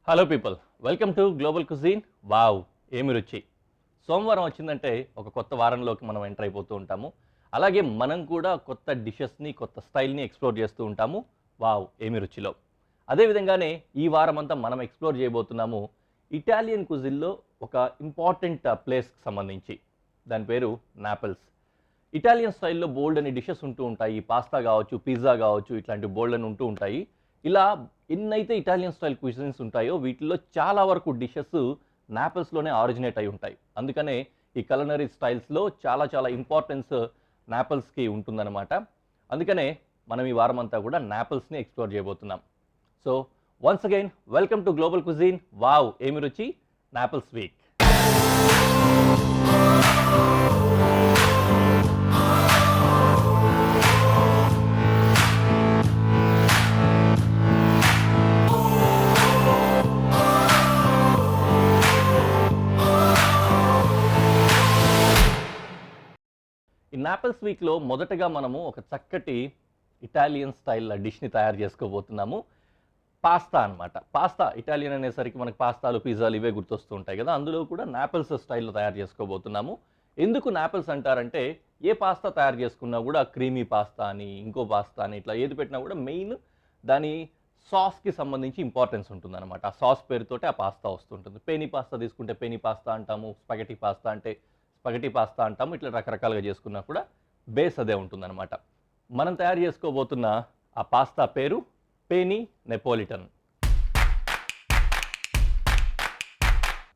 Hello people, welcome to global cuisine. Wow, ఏమి రుచి! సోమవారం వచ్చిందంటే ఒక కొత్త వారంలోకి మనం ఎంటర్ అయిపోతూ ఉంటాము. అలాగే మనం కూడా కొత్త డిషెస్ని, కొత్త స్టైల్ని ఎక్స్ప్లోర్ చేస్తూ ఉంటాము. వావ్, ఏమి రుచిలో. అదేవిధంగానే ఈ వారం అంతా మనం ఎక్స్ప్లోర్ చేయబోతున్నాము ఇటాలియన్ కుజిన్లో ఒక ఇంపార్టెంట్ ప్లేస్కి సంబంధించి. దాని పేరు నాపిల్స్. ఇటాలియన్ స్టైల్లో బోల్డ్ అని డిషెస్ ఉంటూ ఉంటాయి. పాస్తా కావచ్చు, పిజ్జా కావచ్చు, ఇట్లాంటి బోల్డ్ అని ఉంటూ ఉంటాయి. ఇలా ఎన్నైతే ఇటాలియన్ స్టైల్ క్విజిన్స్ ఉంటాయో వీటిల్లో చాలా వరకు డిషెస్ నాపిల్స్లోనే ఆరిజినేట్ అయి ఉంటాయి. అందుకనే ఈ కలనరీ స్టైల్స్లో చాలా ఇంపార్టెన్స్ నాపిల్స్కి ఉంటుందన్నమాట. అందుకనే మనం ఈ వారం అంతా కూడా నాపిల్స్ని ఎక్స్ప్లోర్ చేయబోతున్నాం. So once again welcome to global cuisine. Wow, ఏమి రుచి! నాపిల్స్ వీక్. ఈ నాపిల్స్ వీక్లో మొదటగా మనము ఒక చక్కటి ఇటాలియన్ స్టైల్ డిష్ని తయారు చేసుకోబోతున్నాము. పాస్తా అనమాట. పాస్తా, ఇటాలియన్ అనేసరికి మనకు పాస్తాలు, పిజ్జాలు ఇవే గుర్తొస్తూ ఉంటాయి కదా. అందులో కూడా నాపిల్స్ స్టైల్లో తయారు చేసుకోబోతున్నాము. ఎందుకు నాపిల్స్ అంటారంటే, ఏ పాస్తా తయారు చేసుకున్నా కూడా క్రీమీ పాస్తా అని, ఇంకో పాస్తా అని, ఇట్లా ఏది పెట్టినా కూడా మెయిన్ దాని సాస్కి సంబంధించి ఇంపార్టెన్స్ ఉంటుందన్నమాట. ఆ సాస్ పేరుతోటి ఆ పాస్తా వస్తుంటుంది. పెనీ పాస్తా తీసుకుంటే పెనీ పాస్తా అంటాము, స్పగెటీ పాస్తా అంటే స్పగెటీ పాస్తా అంటాము. ఇట్లా రకరకాలుగా చేసుకున్నా కూడా బేస్ అదే ఉంటుందన్నమాట. మనం తయారు చేసుకోబోతున్న ఆ పాస్తా పేరు పెనీ నెపోలిటన్.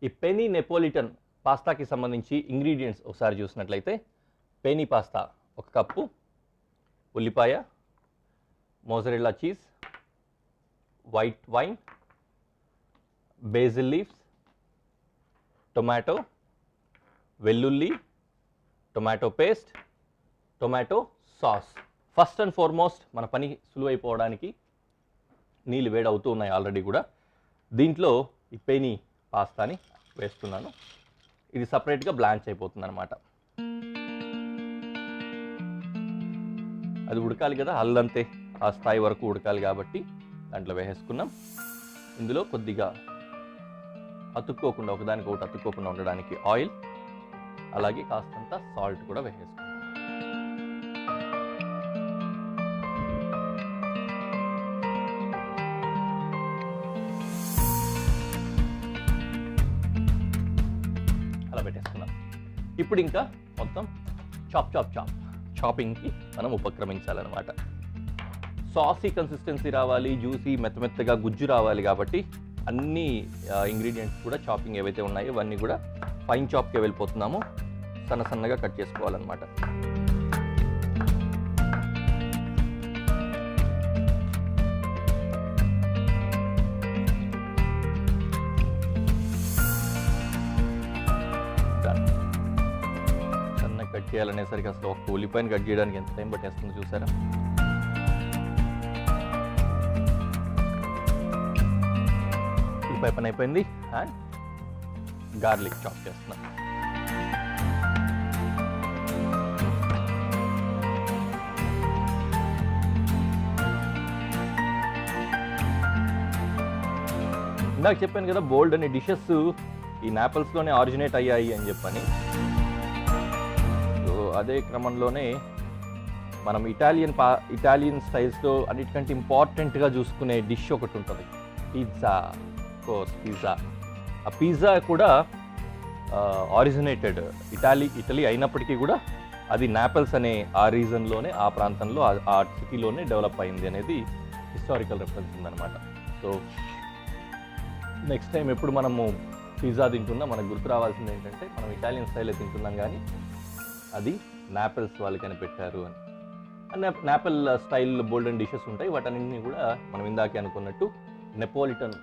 ఈ పెనీ నెపోలిటన్ పాస్తాకి సంబంధించి ఇంగ్రీడియంట్స్ ఒకసారి చూసినట్లయితే, పెనీ పాస్తా 1 కప్పు, ఉల్లిపాయ, mozzarella cheese, white wine, basil leaves, tomato, వెల్లుల్లి, tomato paste, tomato sauce. First and foremost మన పని సులువైపోవడానికి నీళ్ళు వేడవుతూ ఉన్నాయి ఆల్రెడీ కూడా. దీంట్లో ఈ పెనీ పాస్తాని వేస్తున్నాను. ఇది సపరేట్గా బ్లాంచ్ అయిపోతుంది అనమాట. అది ఉడకాలి కదా, అల్లంతే ఆ స్థాయి వరకు ఉడకాలి కాబట్టి దాంట్లో వేసేసుకున్నాం. ఇందులో కొద్దిగా అతుక్కోకుండా, ఒకదానికొకటి అతుక్కోకుండా ఉండడానికి ఆయిల్, అలాగే కాస్తంత సాల్ట్ కూడా వేసేసుకున్నాం. అలా పెట్టేసుకున్నాం. ఇప్పుడు ఇంకా మొత్తం చాపింగ్కి మనం ఉపక్రమించాలన్నమాట. సాసీ కన్సిస్టెన్సీ రావాలి, జ్యూసీ మెత్తగా గుజ్జు రావాలి కాబట్టి అన్ని ఇంగ్రీడియంట్స్ కూడా చాపింగ్ ఏవైతే ఉన్నాయో ఇవన్నీ కూడా ఫైన్ చాప్కే వెళ్ళిపోతున్నాము. సన్నగా కట్ చేసుకోవాలన్నమాట. సన్నగా కట్ చేయాలనేసరికి అసలు ఒక ఉల్లిపాయని కట్ చేయడానికి ఎంత టైం పట్టేస్తుందో చూసారా. ఉల్లిపాయ పని అయిపోయింది. అండ్ గార్లిక్ చాప్ చేస్తున్నాను. ఇందాక చెప్పాను కదా, బోల్డ్ అనే డిషెస్ ఈ నాపిల్స్లోనే ఆరిజినేట్ అయ్యాయి అని చెప్పని. సో అదే క్రమంలోనే మనం ఇటాలియన్ స్టైల్స్లో అన్నిటికంటే ఇంపార్టెంట్గా చూసుకునే డిష్ ఒకటి ఉంటుంది, పిజ్జా. Course pizza. ఆ పిజ్జా కూడా ఆరిజినేటెడ్ ఇటలీ అయినప్పటికీ కూడా అది నాపిల్స్ అనే ఆ రీజన్లోనే, ఆ ప్రాంతంలో, ఆ సిటీలోనే డెవలప్ అయింది అనేది హిస్టారికల్ రెఫరెన్స్ ఉందన్నమాట. సో నెక్స్ట్ టైం ఎప్పుడు మనము పిజ్జా తింటున్నా మనకు గుర్తు రావాల్సింది ఏంటంటే, మనం ఇటాలియన్ స్టైల్లో తింటున్నాం కానీ అది నాపిల్స్ వాళ్ళు కనిపెట్టారు అని. నాపిల్ స్టైల్ బోల్డెన్ డిషెస్ ఉంటాయి. వాటన్నింటినీ కూడా మనం ఇందాకే అనుకున్నట్టు నెపోలిటన్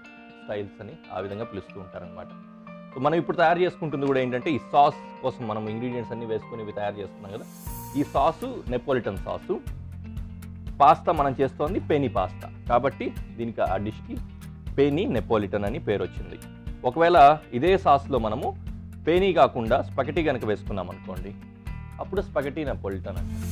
స్టైల్స్ అని ఆ విధంగా పిలుస్తూ ఉంటారనమాట. సో మనం ఇప్పుడు తయారు చేసుకుంటుంది కూడా ఏంటంటే, ఈ సాస్ కోసం మనం ఇంగ్రీడియంట్స్ అన్నీ వేసుకొని ఇవి తయారు చేస్తున్నాం కదా. ఈ సాసు నెపోలిటన్ సాసు. పాస్తా మనం చేస్తోంది పెనీ పాస్తా కాబట్టి దీనికి ఆ డిష్కి పెనీ నెపోలిటన్ అని పేరు వచ్చింది. ఒకవేళ ఇదే సాస్లో మనము పెనీ కాకుండా స్పగెటీ కనుక వేసుకున్నాం అనుకోండి, అప్పుడు స్పగెటీ నెపోలిటన్ అంటారు.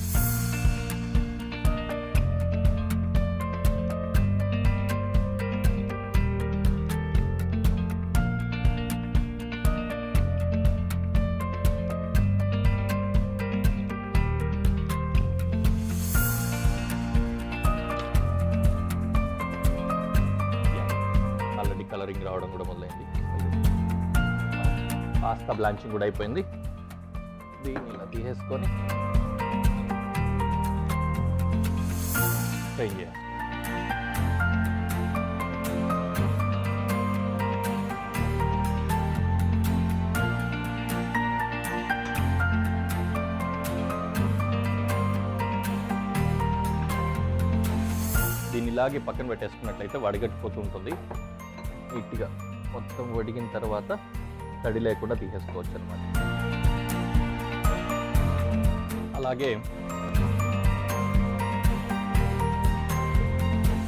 రావడం కూడా మొదలైంది. పాస్తా బ్లాంచింగ్ కూడా అయిపోయింది. దీన్ని ఇలా తీసేసుకొని స్ట్రెయిన్ చేయాలి. దీన్ని ఇలాగే పక్కన పెట్టేసుకున్నట్లయితే వడగట్టిపోతూ ఉంటుంది. నీట్గా మొత్తం వడిగిన తర్వాత తడి లేకుండా తీసేసుకోవచ్చు అన్నమాట. అలాగే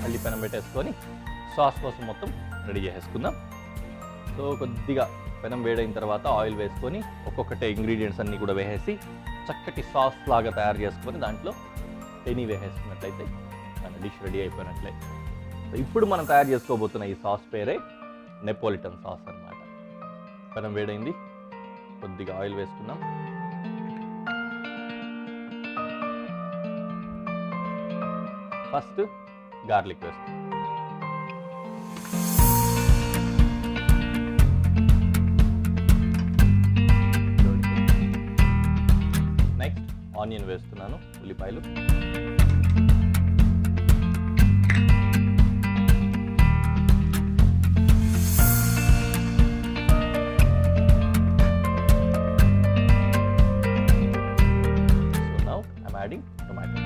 మళ్ళీ పెనం పెట్టేసుకొని సాస్ కోసం మొత్తం రెడీ చేసేసుకుందాం. సో కొద్దిగా పెనం వేడైన తర్వాత ఆయిల్ వేసుకొని ఒక్కొక్కటే ఇంగ్రీడియంట్స్ అన్నీ కూడా వేసేసి చక్కటి సాస్ లాగా తయారు చేసుకొని దాంట్లో పెని వేసేసుకున్నట్లయితే మన డిష్ రెడీ అయిపోయినట్లే. సో ఇప్పుడు మనం తయారు చేసుకోబోతున్న ఈ సాస్ పేరే నెపోలిటన్ సాస్ అన్నమాట. పెనం వేడైంది, కొద్దిగా ఆయిల్ వేసుకుందాం. ఫస్ట్ గార్లిక్ వేస్తాం. నెక్స్ట్ ఆనియన్ వేస్తున్నాను, ఉల్లిపాయలు. Adding tomato.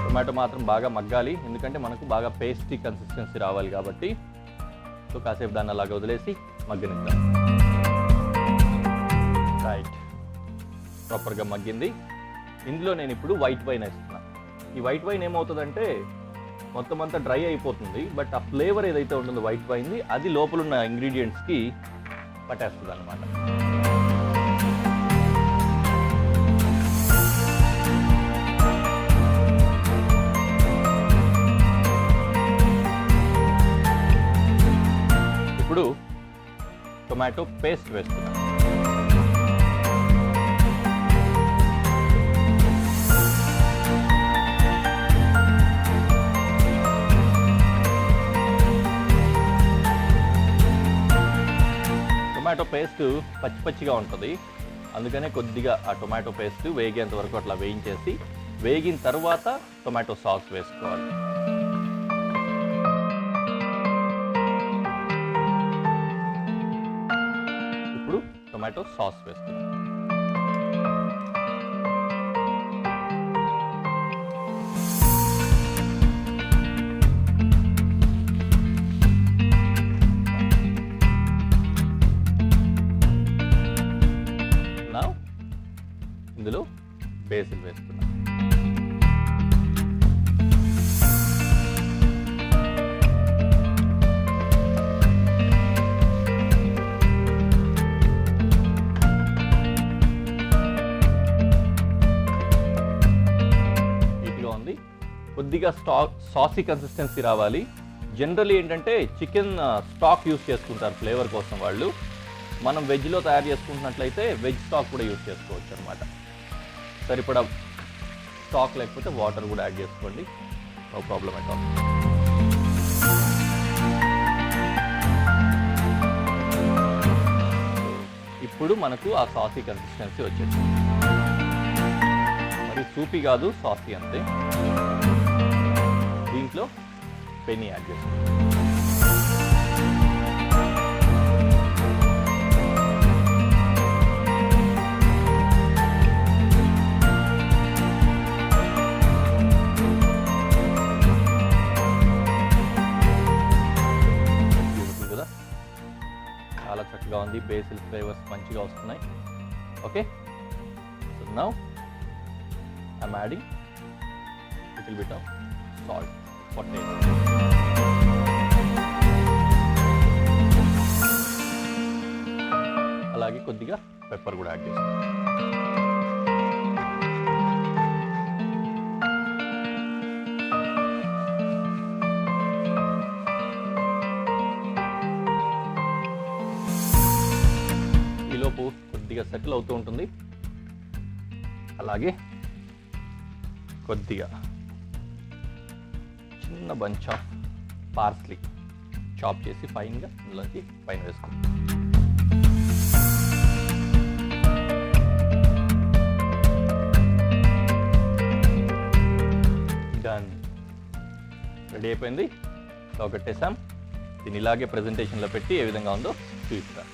టొమాటో మాత్రం బాగా మగ్గాలి, ఎందుకంటే మనకు బాగా పేస్టీ కన్సిస్టెన్సీ రావాలి కాబట్టి. సో కాసేపు దాన్ని అలాగా వదిలేసి మగ్గనిద్దాం. రైట్, ప్రాపర్గా మగ్గింది. ఇందులో నేను ఇప్పుడు వైట్ వైన్ వేస్తున్నాను. ఈ వైట్ వైన్ ఏమవుతుందంటే మొత్తం అంతా డ్రై అయిపోతుంది, బట్ ఆ ఫ్లేవర్ ఏదైతే ఉంటుందో వైట్ వైన్ది అది లోపల ఉన్న ఇంగ్రీడియంట్స్కి పట్టేస్తుంది అన్నమాట. ఇప్పుడు టొమాటో పేస్ట్ వేస్తున్నాను. టొమాటో పేస్ట్ పచ్చి పచ్చిగా ఉంటుంది, అందుకనే కొద్దిగా ఆ టొమాటో పేస్ట్ వేగేంత వరకు అట్లా వేయించేసి వేగిన తర్వాత టొమాటో సాస్ వేసుకోవాలి. ఇప్పుడు టొమాటో సాస్ వేస్తున్నాం. ఇందులో బేసిల్ వేస్తున్నాం. నీట్గా ఉంది. కొద్దిగా సాసీ కన్సిస్టెన్సీ రావాలి. జనరల్లీ ఏంటంటే చికెన్ స్టాక్ యూస్ చేసుకుంటారు ఫ్లేవర్ కోసం వాళ్ళు. మనం వెజ్లో తయారు చేసుకుంటున్నట్లయితే వెజ్ స్టాక్ కూడా యూస్ చేసుకోవచ్చు అనమాట. సరిపడా స్టాక్ లేకపోతే వాటర్ కూడా యాడ్ చేసుకోండి, నో ప్రాబ్లం అట్ ఆల్. ఇప్పుడు మనకు ఆ సాసీ కన్సిస్టెన్సీ వచ్చేసింది. మరి సూపీ కాదు, సాసీ అంతే. దీంట్లో పెని యాడ్ చేసుకోండి. చాలా చక్కగా ఉంది, బేసిల్ ఫ్లేవర్స్ మంచిగా వస్తున్నాయి. Okay, so now I'm adding little bit of salt for taste. అలాగే కొద్దిగా పెప్పర్ కూడా యాడ్ చేస్తాం. కొద్దిగా సెటిల్ అవుతూ ఉంటుంది. అలాగే కొద్దిగా చిన్న బంచ్ ఆఫ్ పార్స్లీ చాప్ చేసి ఫైన్గా ఇందులోకి పైన వేసుకుంటాం. డన్, రెడీ అయిపోయింది. స్టవ్ కట్టేసాం. దీన్ని ఇలాగే ప్రజెంటేషన్లో పెట్టి ఏ విధంగా ఉందో చూపిస్తాను.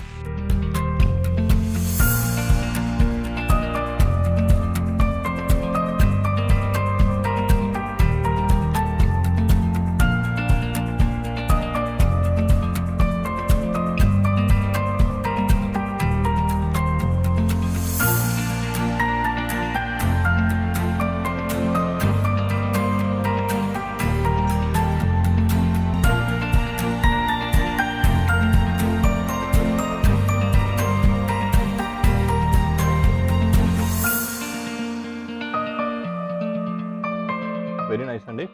వెరీ నైస్ అండి.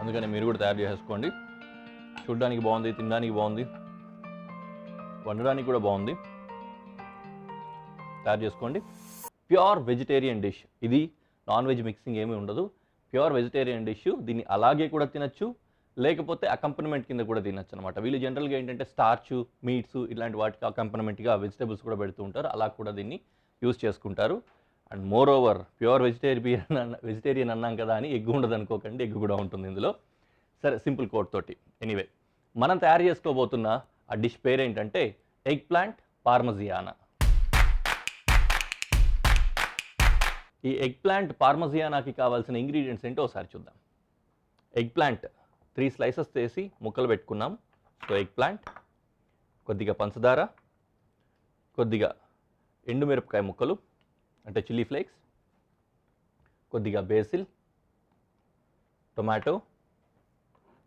అందుకని మీరు కూడా తయారు చేసేసుకోండి. చూడడానికి బాగుంది, తినడానికి బాగుంది, వండడానికి కూడా బాగుంది. తయారు చేసుకోండి. ప్యూర్ వెజిటేరియన్ డిష్ ఇది. నాన్ వెజ్ మిక్సింగ్ ఏమీ ఉండదు. Pure vegetarian dish. దీన్ని అలాగే కూడా తినచ్చు, లేకపోతే అకంపనమెంట్ కింద కూడా తినచ్చు అనమాట. వీళ్ళు జనరల్గా ఏంటంటే స్టార్చ్, మీట్స్ ఇలాంటి వాటికి అకంపనమెంట్గా వెజిటేబుల్స్ కూడా పెడుతూ ఉంటారు. అలా కూడా దీన్ని యూజ్ చేసుకుంటారు. And more over pure vegetarian అన్నాం కదా అని ఎగ్ ఉండదు అనుకోకండి, ఎగ్ కూడా ఉంటుంది ఇందులో. సరే, సింపుల్ కోట్ తోటి. ఎనీవే, మనం తయారు చేసుకోబోతున్న ఆ డిష్ పేరు ఏంటంటే ఎగ్ ప్లాంట్ పార్మజియానా. ఈ ఎగ్ ప్లాంట్ పార్మజియానాకి కావాల్సిన ఇంగ్రీడియంట్స్ ఏంటో ఒకసారి చూద్దాం. ఎగ్ ప్లాంట్ 3 స్లైసెస్ చేసి ముక్కలు పెట్టుకున్నాం. సో ఎగ్ ప్లాంట్, కొద్దిగా పంచదార, కొద్దిగా ఎండుమిరపకాయ ముక్కలు అంటే చిల్లీ ఫ్లేక్స్, కొద్దిగా basil, tomato,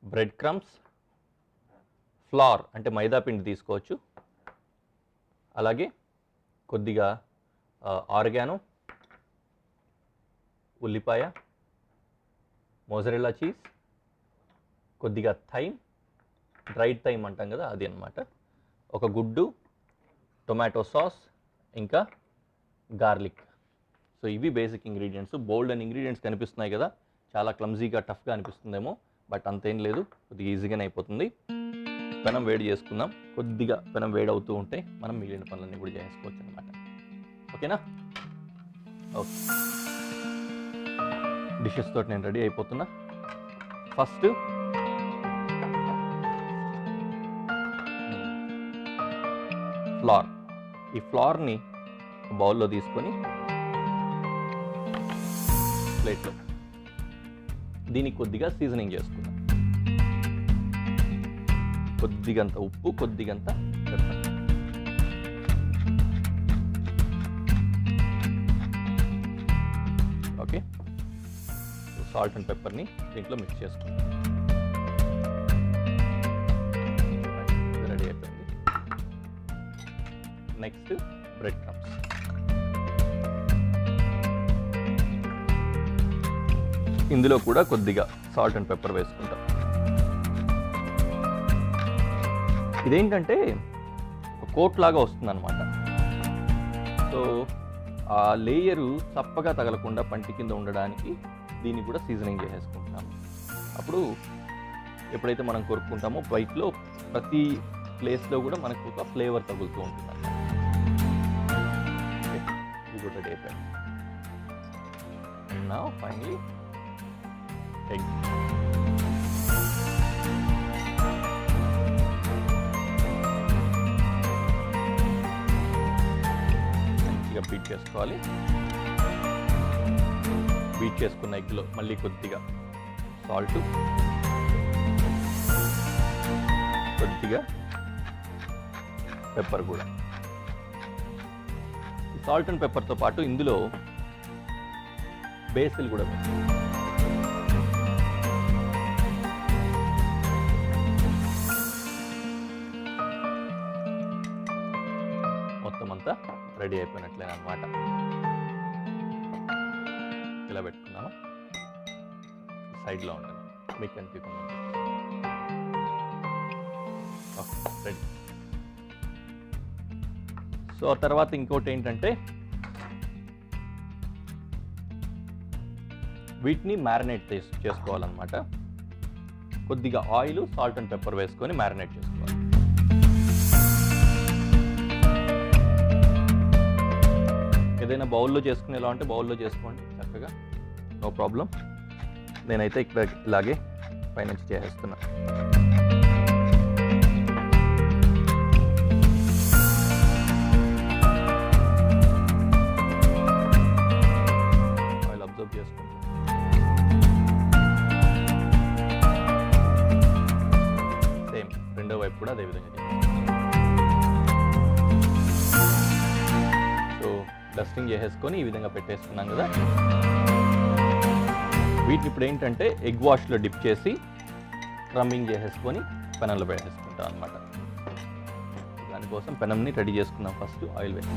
bread crumbs, flower అంటే మైదా పిండి తీసుకోవచ్చు, అలాగే కొద్దిగా ఆరిగానో, ఉల్లిపాయ, మోజరెల్లా చీజ్, కొద్దిగా థైమ్, డ్రైడ్ థైమ్ అంటాం కదా అది అన్నమాట, ఒక గుడ్డు, టొమాటో సాస్, ఇంకా గార్లిక్. సో ఇవి basic ingredients. Bold and ingredients కనిపిస్తున్నాయి కదా, చాలా క్లమ్జీగా టఫ్గా అనిపిస్తుందేమో, బట్ అంతేం లేదు, కొద్దిగా ఈజీగానే అయిపోతుంది. పెనం వేడి చేసుకుందాం. కొద్దిగా పెనం వేడి అవుతూ ఉంటే మనం మిగిలిన పనులన్నీ కూడా చేసుకోవచ్చు అనమాట. ఓకేనా? ఓకే, డిషెస్ తోటి నేను రెడీ అయిపోతున్నా. First flour. ఈ ఫ్లార్ని బౌల్లో తీసుకొని ప్లేట్లో దీనికి కొద్దిగా సీజనింగ్ చేసుకుందాం. కొద్దిగంత ఉప్పు, కొద్దిగంత పెప్పర్. ఓకే, సాల్ట్ అండ్ పెప్పర్ని దీంట్లో మిక్స్ చేసుకుందాం. రెడీ అయిపోయింది. Next bread crumbs. ఇందులో కూడా కొద్దిగా సాల్ట్ అండ్ పెప్పర్ వేసుకుంటాం. ఇదేంటంటే ఒక కోట్ లాగా వస్తుంది అనమాట. సో ఆ లేయరు చప్పగా తగలకుండా పంటి కింద ఉండడానికి దీన్ని కూడా సీజనింగ్ చేసేసుకుంటున్నాము. అప్పుడు ఎప్పుడైతే మనం కొరుక్కుంటామో బయటలో ప్రతి ప్లేస్లో కూడా మనకు ఒక ఫ్లేవర్ తగులుతూ ఉంటుంది అన్నమాట. ఇది కూడా రెడీ అయిపోయింది. Now finally egg. మంచిగా బీట్ చేసుకోవాలి. బీట్ చేసుకున్న ఎగ్లో మళ్ళీ కొద్దిగా సాల్ట్, కొద్దిగా పెప్పర్ కూడా. సాల్ట్ అండ్ పెప్పర్తో పాటు ఇందులో బేసిల్ కూడా మొత్తం అంతా రెడీ అయిపోయినట్లేనమాట. ఇలా పెట్టుకున్నాను, సైడ్లో ఉంటుంది, మీకు కనిపించకుండా. రెడీ. సో ఆ తర్వాత ఇంకోటి ఏంటంటే వీటిని మ్యారినేట్ చేసుకోవాలన్నమాట. కొద్దిగా ఆయిల్, సాల్ట్ అండ్ పెప్పర్ వేసుకొని మ్యారినేట్ చేసుకోవాలి. ఏదైనా బౌల్లో చేసుకునేలా ఉంటే బౌల్లో చేసుకోండి చక్కగా, నో ప్రాబ్లం. నేనైతే ఇక్కడ ఇలాగే పైనుంచి చేసేస్తున్నా. ఆయిల్ అబ్జర్వ్ చేసుకుంటాం. సేమ్ రెండో వైపు కూడా అదేవిధంగా చేస్తాం. సో డస్టింగ్ చేసేసుకొని ఈ విధంగా పెట్టేసుకున్నాం కదా. వీటిని ఇప్పుడు ఏంటంటే ఎగ్ వాష్లో డిప్ చేసి క్రమ్మింగ్ చేసేసుకొని పెనంలో పెట్టేసుకుంటాం అనమాట. దానికోసం పెనంని రెడీ చేసుకున్నాం. ఫస్ట్ ఆయిల్ వేసి,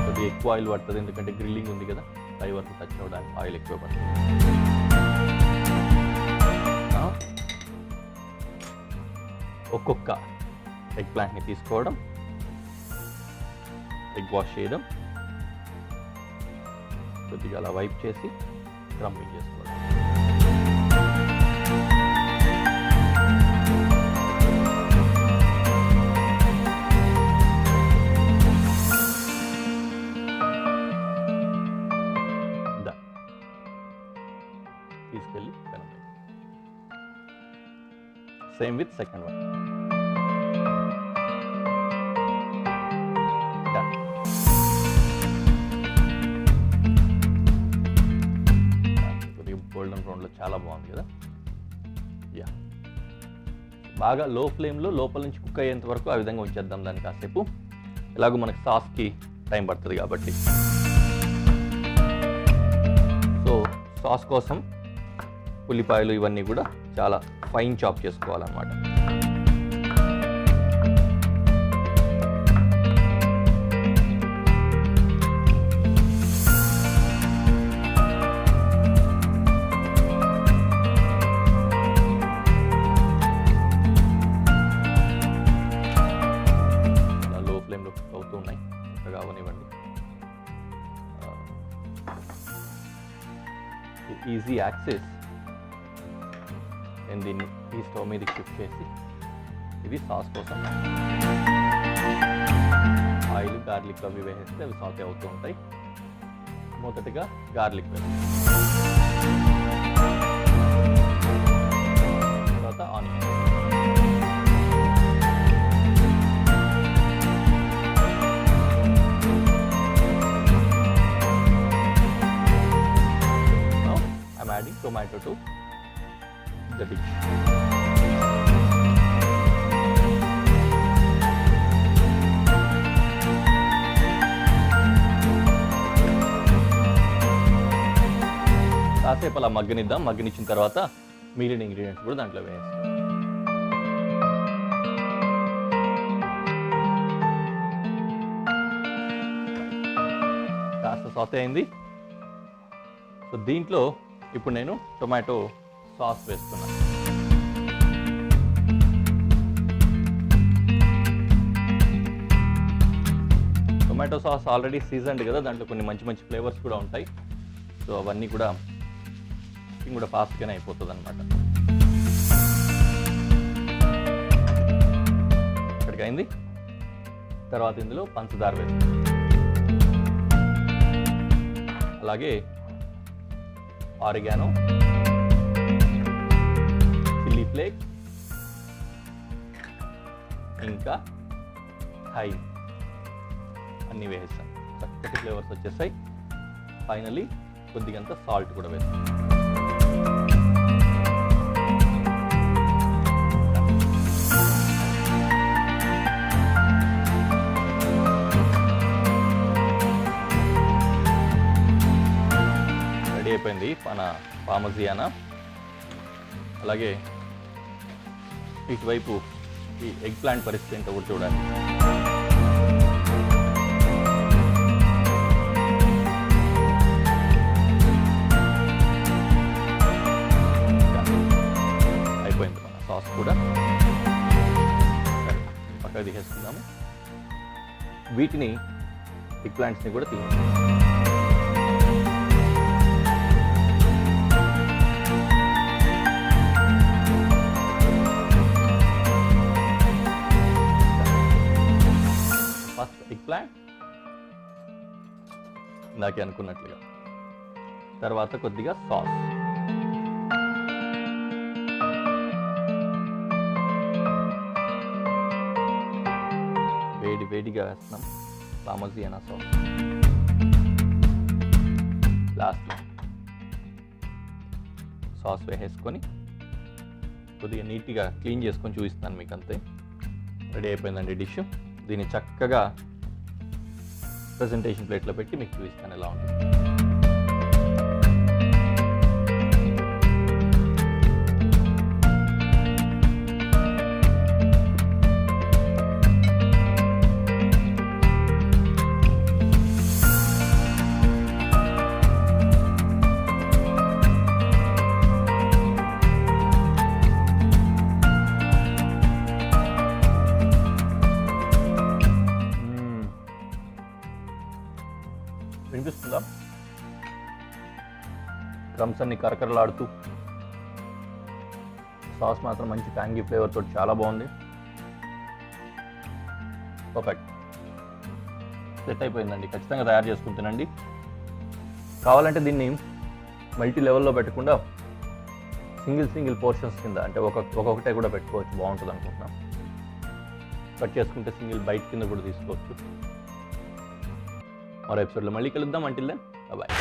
కొద్దిగా ఎక్కువ ఆయిల్ పడుతుంది ఎందుకంటే గ్రిల్లింగ్ ఉంది కదా, పై వరకు టచ్ అవ్వడానికి ఆయిల్ ఎక్కువ పడుతుంది. ఒక్కొక్క ఎగ్ ప్లాంట్ని తీసుకోవడం, ఎగ్ వాష్ చేయడం, కొద్దిగా అలా వైప్ చేసి క్రమ్మింగ్ చేసుకోవడం. తీసుకెళ్ళి పెనం. Same with second one. Golden బ్రౌన్లో చాలా బాగుంది కదా. యా, బాగా లో ఫ్లేమ్లో లోపల నుంచి కుక్ అయ్యేంత వరకు ఆ విధంగా ఉంచేద్దాం దాన్ని కాసేపు. ఎలాగో మనకి సాస్కి టైం పడుతుంది కాబట్టి. సో సాస్ కోసం ఉల్లిపాయలు ఇవన్నీ కూడా చాలా ఫైన్ చాప్ చేసుకోవాలన్నమాట. Easy access. నేను దీన్ని ఈ స్టవ్ మీదకి షిఫ్ట్ చేసి, ఇది సాస్ కోసం ఆయిల్, గార్లిక్ అవి వేసేస్తే అవి సాటే అవుతూ ఉంటాయి. మొదటగా గార్లిక్ వేస్తాం, తర్వాత onion, adding tomato to the dish. కాసేపు అలా మగ్గనిద్దాం. మగ్గనిచ్చిన తర్వాత మిగిలిన ఇంగ్రీడియంట్స్ కూడా దాంట్లో వేస్తాం. కాస్త సాతే అయింది. సో దీంట్లో ఇప్పుడు నేను టొమాటో సాస్ వేస్తున్నాను. టొమాటో సాస్ ఆల్రెడీ సీజన్డ్ కదా, దాంట్లో కొన్ని మంచి మంచి ఫ్లేవర్స్ కూడా ఉంటాయి. సో అవన్నీ కూడా కుకింగ్ కూడా ఫాస్ట్గానే అయిపోతుంది అనమాట. ఇక్కడికి అయింది. తర్వాత ఇందులో పంచదార వేస్తాను, అలాగే ఆరిగానో, చిల్లీ ఫ్లేక్, ఇంకా థైమ్ అన్నీ వేసేస్తాను. చక్కటి ఫ్లేవర్స్ వచ్చేస్తాయి. ఫైనలీ కొద్దిగంత సాల్ట్ కూడా వేస్తాను. అయిపోయింది మన పామజియానా. అలాగే ఇటువైపు ఈ ఎగ్ ప్లాంట్ పరిస్థితి ఏంటో కూడా చూడాలి. అయిపోయింది మన సాస్ కూడా. పక్కది వీటిని ఎగ్ ప్లాంట్స్ని కూడా తీయండి. ఫస్ట్ ఎగ్ ప్లాంట్ ఇందాకే అనుకున్నట్లుగా, తర్వాత కొద్దిగా సాస్, వేడిగా వేస్తున్నాం పార్మెజాన్ సాస్. లాస్ట్లో సాస్ వేసేసుకొని కొద్దిగా నీట్గా క్లీన్ చేసుకొని చూపిస్తాను మీకు. అంతే, రెడీ అయిపోయిందండి డిష్. దీన్ని చక్కగా ప్రెజెంటేషన్ ప్లేట్లో పెట్టి మీకు చూపిస్తాను ఎలా ఉంటుంది. వినిపిస్తుందా? క్రమ్స్ అన్ని కరకరలాడుతూ, సాస్ మాత్రం మంచి ట్యాంగీ ఫ్లేవర్ తోటి చాలా బాగుంది. పర్ఫెక్ట్, సెట్ అయిపోయిందండి. ఖచ్చితంగా తయారు చేసుకుని తినండి. కావాలంటే దీన్ని మల్టీ లెవెల్లో పెట్టకుండా సింగిల్ పోర్షన్స్ కింద, అంటే ఒక్కొక్కటే కూడా పెట్టుకోవచ్చు, బాగుంటుంది అనుకుంటున్నాం. కట్ చేసుకుంటే సింగిల్ బైట్ కింద కూడా తీసుకోవచ్చు. మరో ఎపిసోడ్లో మళ్ళీ కలుద్దాం. Until then, bye.